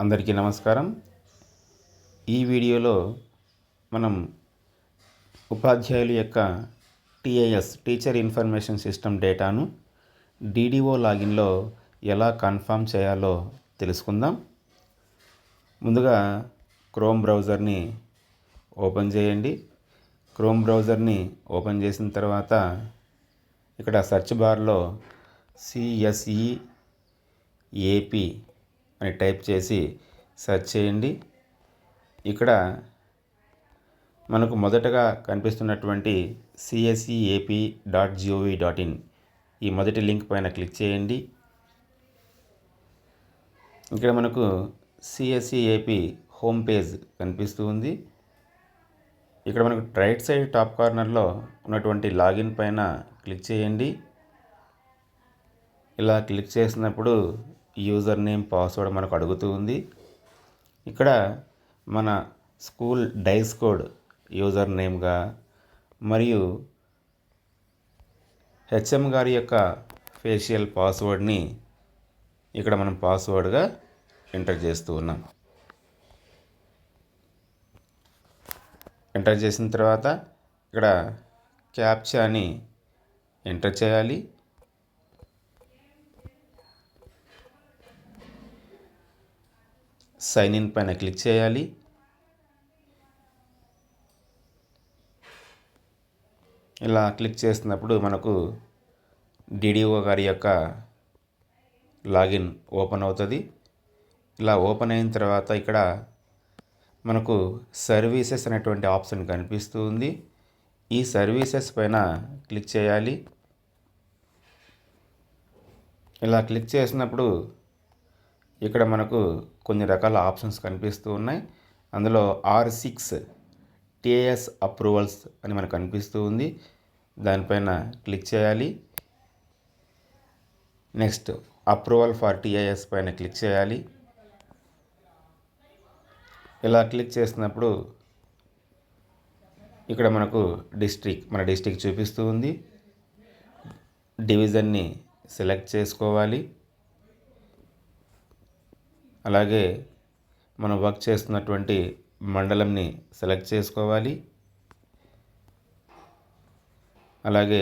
అందరికీ నమస్కారం. ఈ వీడియోలో మనం ఉపాధ్యాయుల యొక్క టీఐఎస్ టీచర్ ఇన్ఫర్మేషన్ సిస్టమ్ డేటాను డీడీఓ లాగిన్లో ఎలా కన్ఫర్మ్ చేయాలో తెలుసుకుందాం. ముందుగా క్రోమ్ బ్రౌజర్ని ఓపెన్ చేయండి. క్రోమ్ బ్రౌజర్ని ఓపెన్ చేసిన తర్వాత ఇక్కడ సెర్చ్ బార్లో CSEAP అని టైప్ చేసి సెర్చ్ చేయండి. ఇక్కడ మనకు మొదటగా కనిపిస్తున్నటువంటి CSEAP.gov.in ఈ మొదటి లింక్ పైన క్లిక్ చేయండి. ఇక్కడ మనకు CSEAP హోమ్ పేజ్ కనిపిస్తూ ఉంది. ఇక్కడ మనకు రైట్ సైడ్ టాప్ కార్నర్లో ఉన్నటువంటి లాగిన్ పైన క్లిక్ చేయండి. ఇలా క్లిక్ చేసినప్పుడు యూజర్ నేమ్ పాస్వర్డ్ మనకు అడుగుతూ ఉంది. ఇక్కడ మన స్కూల్ డైస్ కోడ్ యూజర్ నేమ్గా మరియు హెచ్ఎం గారి యొక్క ఫేషియల్ పాస్వర్డ్ని ఇక్కడ మనం పాస్వర్డ్గా ఎంటర్ చేస్తూ ఉన్నాం. ఎంటర్ చేసిన తర్వాత ఇక్కడ క్యాప్చాని ఎంటర్ చేయాలి. సైన్ ఇన్ పైన క్లిక్ చేయాలి. ఇలా క్లిక్ చేసినప్పుడు మనకు డిడిఓ గారి యొక్క లాగిన్ ఓపెన్ అవుతుంది. ఇలా ఓపెన్ అయిన తర్వాత ఇక్కడ మనకు సర్వీసెస్ అనేటువంటి ఆప్షన్ కనిపిస్తూ ఉంది. ఈ సర్వీసెస్ పైన క్లిక్ చేయాలి. ఇలా క్లిక్ చేసినప్పుడు ఇక్కడ మనకు కొన్ని రకాల ఆప్షన్స్ కనిపిస్తూ ఉన్నాయి. అందులో R6 టీఏఎస్ అప్రూవల్స్ అని మనకు కనిపిస్తూ ఉంది. దానిపైన క్లిక్ చేయాలి. నెక్స్ట్ అప్రూవల్ ఫర్ టీఐఎస్ పైన క్లిక్ చేయాలి. ఇలా క్లిక్ చేసినప్పుడు ఇక్కడ మనకు మన డిస్ట్రిక్ట్ చూపిస్తూ ఉంది. డివిజన్ని సెలెక్ట్ చేసుకోవాలి. అలాగే మనం వర్క్ చేస్తున్నటువంటి మండలంని సెలెక్ట్ చేసుకోవాలి. అలాగే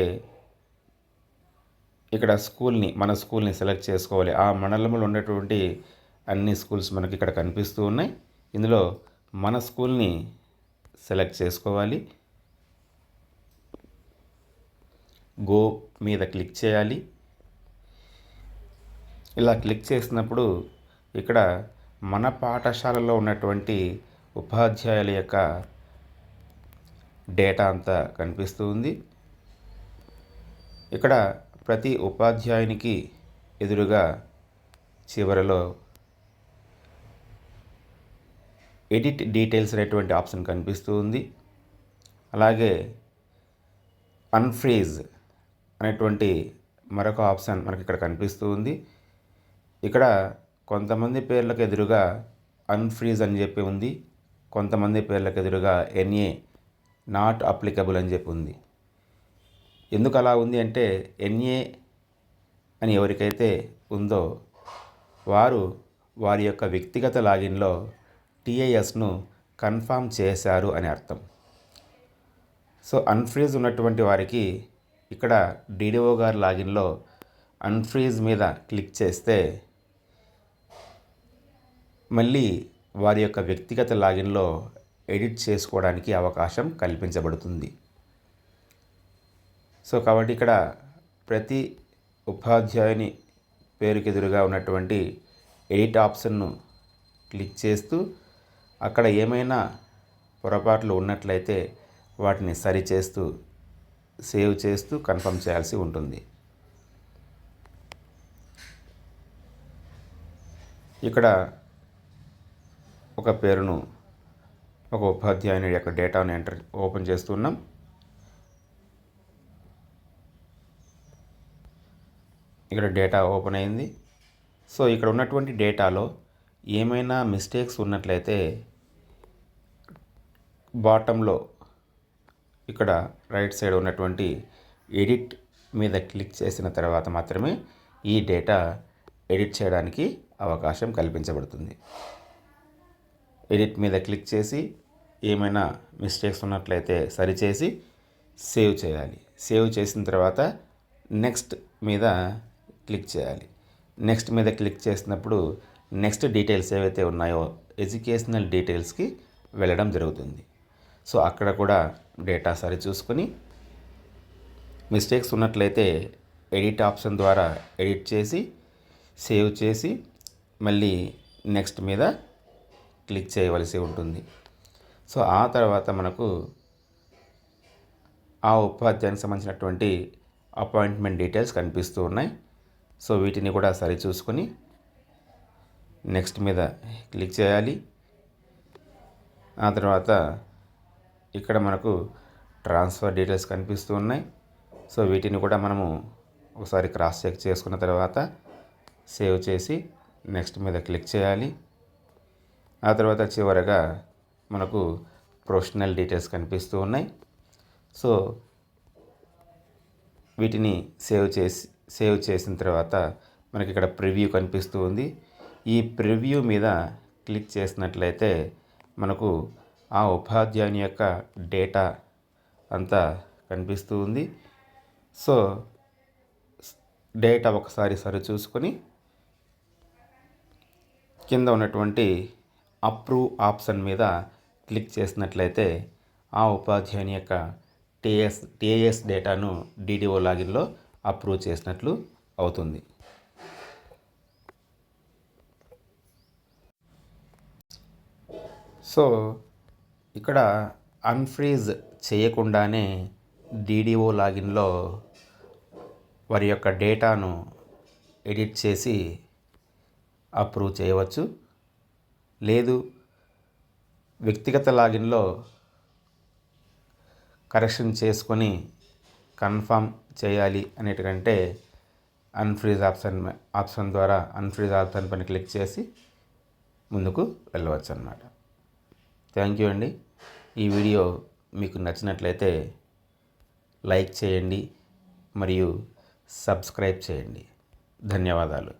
ఇక్కడ మన స్కూల్ని సెలెక్ట్ చేసుకోవాలి. ఆ మండలంలో ఉన్నటువంటి అన్ని స్కూల్స్ మనకి ఇక్కడ కనిపిస్తూ ఉన్నాయి. ఇందులో మన స్కూల్ని సెలెక్ట్ చేసుకోవాలి. గో మీద క్లిక్ చేయాలి. ఇలా క్లిక్ చేసినప్పుడు ఇక్కడ మన పాఠశాలలో ఉన్నటువంటి ఉపాధ్యాయుల యొక్క డేటా అంతా కనిపిస్తూ ఉంది. ఇక్కడ ప్రతి ఉపాధ్యాయునికి ఎదురుగా చివరలో ఎడిట్ డీటెయిల్స్ అనేటువంటి ఆప్షన్ కనిపిస్తూ ఉంది. అలాగే అన్ఫ్రీజ్ అనేటువంటి మరొక ఆప్షన్ మనకి ఇక్కడ కనిపిస్తూ ఉంది. ఇక్కడ కొంతమంది పేర్లకు ఎదురుగా అన్ఫ్రీజ్ అని చెప్పి ఉంది. కొంతమంది పేర్లకు ఎదురుగా NA నాట్ అప్లికబుల్ అని చెప్పి ఉంది. ఎందుకు అలా ఉంది అంటే NA అని ఎవరికైతే ఉందో వారి యొక్క వ్యక్తిగత లాగిన్లో టీఐఎస్ను కన్ఫర్మ్ చేశారు అని అర్థం. సో అన్ఫ్రీజ్ ఉన్నటువంటి వారికి ఇక్కడ డిడిఓ గారి లాగిన్లో అన్ఫ్రీజ్ మీద క్లిక్ చేస్తే మళ్ళీ వారి యొక్క వ్యక్తిగత లాగిన్లో ఎడిట్ చేసుకోవడానికి అవకాశం కల్పించబడుతుంది. సో కాబట్టి ఇక్కడ ప్రతి ఉపాధ్యాయుని పేరుకి ఎదురుగా ఉన్నటువంటి ఎడిట్ ఆప్షన్ను క్లిక్ చేస్తూ అక్కడ ఏమైనా పొరపాట్లు ఉన్నట్లయితే వాటిని సరిచేస్తూ సేవ్ చేస్తూ కన్ఫర్మ్ చేయాల్సి ఉంటుంది. ఇక్కడ ఒక పేరును ఒక ఉపాధ్యాయుని యొక్క డేటాను ఓపెన్ చేస్తున్నాం. ఇక్కడ డేటా ఓపెన్ అయింది. సో ఇక్కడ ఉన్నటువంటి డేటాలో ఏమైనా మిస్టేక్స్ ఉన్నట్లయితే బాటంలో ఇక్కడ రైట్ సైడ్ ఉన్నటువంటి ఎడిట్ మీద క్లిక్ చేసిన తర్వాత మాత్రమే ఈ డేటా ఎడిట్ చేయడానికి అవకాశం కల్పించబడుతుంది. ఎడిట్ మీద క్లిక్ చేసి ఏమైనా మిస్టేక్స్ ఉన్నట్లయితే సరిచేసి సేవ్ చేయాలి. సేవ్ చేసిన తర్వాత నెక్స్ట్ మీద క్లిక్ చేయాలి. నెక్స్ట్ మీద క్లిక్ చేసినప్పుడు నెక్స్ట్ డీటెయిల్స్ ఏవైతే ఉన్నాయో ఎడ్యుకేషనల్ డీటెయిల్స్కి వెళ్ళడం జరుగుతుంది. సో అక్కడ కూడా డేటా సరి చూసుకొని మిస్టేక్స్ ఉన్నట్లయితే ఎడిట్ ఆప్షన్ ద్వారా ఎడిట్ చేసి సేవ్ చేసి మళ్ళీ నెక్స్ట్ మీద క్లిక్ చేయవలసి ఉంటుంది. సో ఆ తర్వాత మనకు ఆ ఉపాధ్యాయానికి సంబంధించినటువంటి అపాయింట్మెంట్ డీటెయిల్స్ కనిపిస్తూ ఉన్నాయి. సో వీటిని కూడా సరి చూసుకొని నెక్స్ట్ మీద క్లిక్ చేయాలి. ఆ తర్వాత ఇక్కడ మనకు ట్రాన్స్ఫర్ డీటెయిల్స్ కనిపిస్తూ ఉన్నాయి. సో వీటిని కూడా మనము ఒకసారి క్రాస్ చెక్ చేసుకున్న తర్వాత సేవ్ చేసి నెక్స్ట్ మీద క్లిక్ చేయాలి. ఆ తర్వాత చివరగా మనకు ప్రొఫెషనల్ డీటెయిల్స్ కనిపిస్తూ ఉన్నాయి. సో వీటిని సేవ్ చేసిన తర్వాత మనకి ఇక్కడ ప్రివ్యూ కనిపిస్తూ ఉంది. ఈ ప్రివ్యూ మీద క్లిక్ చేసినట్లయితే మనకు ఆ ఉపాధ్యాయుని యొక్క డేటా అంతా కనిపిస్తూ ఉంది. సో డేటా ఒకసారి సరి చూసుకొని కింద ఉన్నటువంటి అప్రూవ్ ఆప్షన్ మీద క్లిక్ చేసినట్లయితే ఆ ఉపాధ్యాయుని యొక్క టీఏఎస్ డేటాను డిడిఓ లాగిన్లో అప్రూవ్ చేసినట్లు అవుతుంది. సో ఇక్కడ అన్ఫ్రీజ్ చేయకుండానే డిడిఓ లాగిన్లో వారి యొక్క డేటాను ఎడిట్ చేసి అప్రూవ్ చేయవచ్చు. లేదు వ్యక్తిగత లాగిన్లో కరెక్షన్ చేసుకొని కన్ఫర్మ్ చేయాలి అనేటికంటే అన్ఫ్రీజ్ ఆప్షన్ ద్వారా అన్ఫ్రీజ్ ఆప్షన్ పైన క్లిక్ చేసి ముందుకు వెళ్ళవచ్చు అన్నమాట. థ్యాంక్ యూ అండి. ఈ వీడియో మీకు నచ్చినట్లయితే లైక్ చేయండి మరియు సబ్స్క్రైబ్ చేయండి. ధన్యవాదాలు.